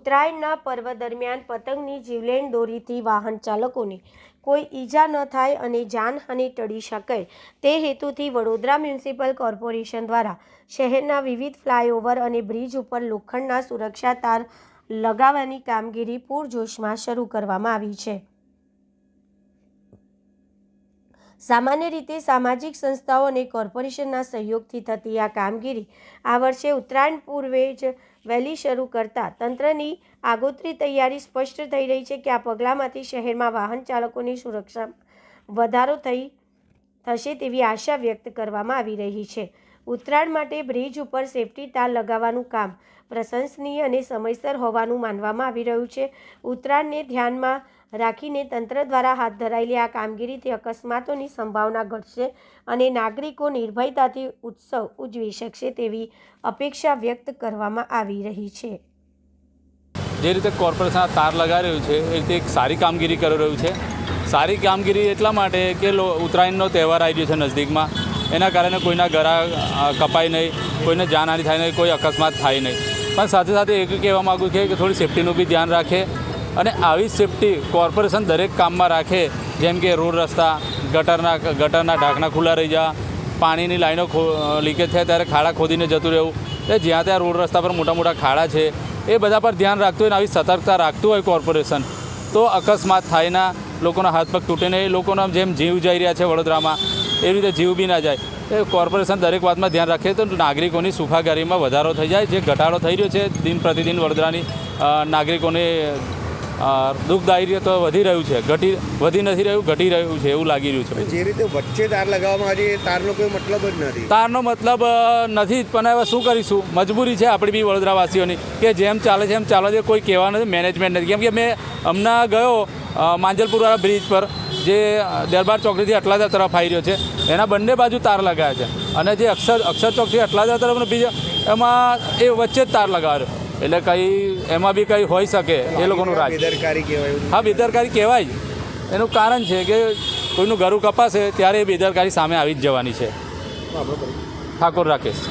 ઉત્તરાયણના પર્વ દરમિયાન પતંગની જીવલેણ દોરીથી વાહન ચાલકોને કોઈ ઈજા ન થાય અને જાનહાનિ ટળી શકે તે હેતુથી વડોદરા મ્યુનિસિપલ કોર્પોરેશન દ્વારા શહેરના વિવિધ ફ્લાયઓવર અને બ્રિજ ઉપર લોખંડના સુરક્ષા તાર લગાવવાની કામગીરી પૂરજોશમાં શરૂ કરવામાં આવી છે। સામાન્ય રીતે સામાજિક સંસ્થાઓ અને કોર્પોરેશનના સહયોગથી થતી આ કામગીરી આ વર્ષે ઉત્તરાયણ પૂર્વે જ વહેલી શરૂ કરતા તંત્રની આગોતરી તૈયારી સ્પષ્ટ થઈ રહી છે કે આ પગલાંમાંથી શહેરમાં વાહન ચાલકોની સુરક્ષામાં વધારો થશે તેવી આશા વ્યક્ત કરવામાં આવી રહી છે। ઉત્તરાયણ માટે બ્રિજ ઉપર સેફટી તાર લગાવવાનું કામ પ્રશંસનીય અને સમયસર હોવાનું માનવામાં આવી રહ્યું છે। ઉત્તરાયણને ધ્યાનમાં રાખીને તંત્ર દ્વારા હાથ ધરાયેલી આ કામગીરીથી અકસ્માતોની સંભાવના ઘટશે અને નાગરિકો નિર્ભયતાથી ઉત્સવ ઉજવી શકશે તેવી અપેક્ષા વ્યક્ત કરવામાં આવી રહી છે। જે રીતે કોર્પોરેશન તાર લગાવી રહ્યું છે એ રીતે એક સારી કામગીરી કરી રહ્યું છે। સારી કામગીરી એટલા માટે કે ઉત્તરાયણનો તહેવાર આવી ગયો છે નજદીકમાં, એના કારણે કોઈના ગળા કપાય નહીં, કોઈને જાનહાનિ થાય નહીં, કોઈ અકસ્માત થાય નહીં। પણ સાથે સાથે એ કહેવા માગું છું કે થોડી સેફ્ટીનું બી ધ્યાન રાખે અને આવી સેફ્ટી કોર્પોરેશન દરેક કામમાં રાખે, જેમ કે રોડ રસ્તા, ગટરના ઢાંકણા ખુલ્લા રહી જાય, પાણીની લાઈનો લીકેજ થાય ત્યારે ખાડા ખોદીને જતું રહેવું, એ જ્યાં ત્યાં રોડ રસ્તા પર મોટા મોટા ખાડા છે એ બધા પર ધ્યાન રાખતું હોય ને આવી સતર્કતા રાખતું હોય કોર્પોરેશન તો અકસ્માત થાય ના, લોકોના હાથ પગ તૂટે નહીં, લોકોના જેમ જીવ જઈ રહ્યા છે વડોદરામાં એવી રીતે જીવ બી ના જાય। એ કોર્પોરેશન દરેક વાતમાં ધ્યાન રાખે તો નાગરિકોની સુખાકારીમાં વધારો થઈ જાય। જે ઘટાડો થઈ રહ્યો છે દિન પ્રતિદિન વડોદરાની નાગરિકોને દુઃખદાયી તો વધી રહ્યું છે, વધી નથી રહ્યું, ઘટી રહ્યું છે એવું લાગી રહ્યું છે। જે રીતે વચ્ચે તાર લગાવવામાં આવે છે તારનો કોઈ મતલબ જ નથી, તારનો મતલબ નથી, પણ હવે શું કરીશું, મજબૂરી છે આપણી બી વડોદરાવાસીઓની કે જેમ ચાલે છે એમ ચાલે છે, કોઈ કહેવા નથી, મેનેજમેન્ટ નથી। કેમ કે મેં હમણાં ગયો માંજલપુરવાળા બ્રિજ પર જે દરબાર ચોકડીથી અટલાદા તરફ આવી રહ્યો છે એના બંને બાજુ તાર લગાવ્યા છે અને જે અક્ષર ચોકથી અટલાદા તરફનો બ્રિજ એમાં એ વચ્ચે જ તાર લગાવ્યો, એટલે કંઈ એમાં બી કંઈ હોઈ શકે એ લોકોનું રાજ, બેદરકારી કહેવાય। હા બેદરકારી કહેવાય જ, એનું કારણ છે કે કોઈનું ગળું કપાશે ત્યારે એ બેદરકારી સામે આવી જ જવાની છે। ઠાકોર રાકેશ।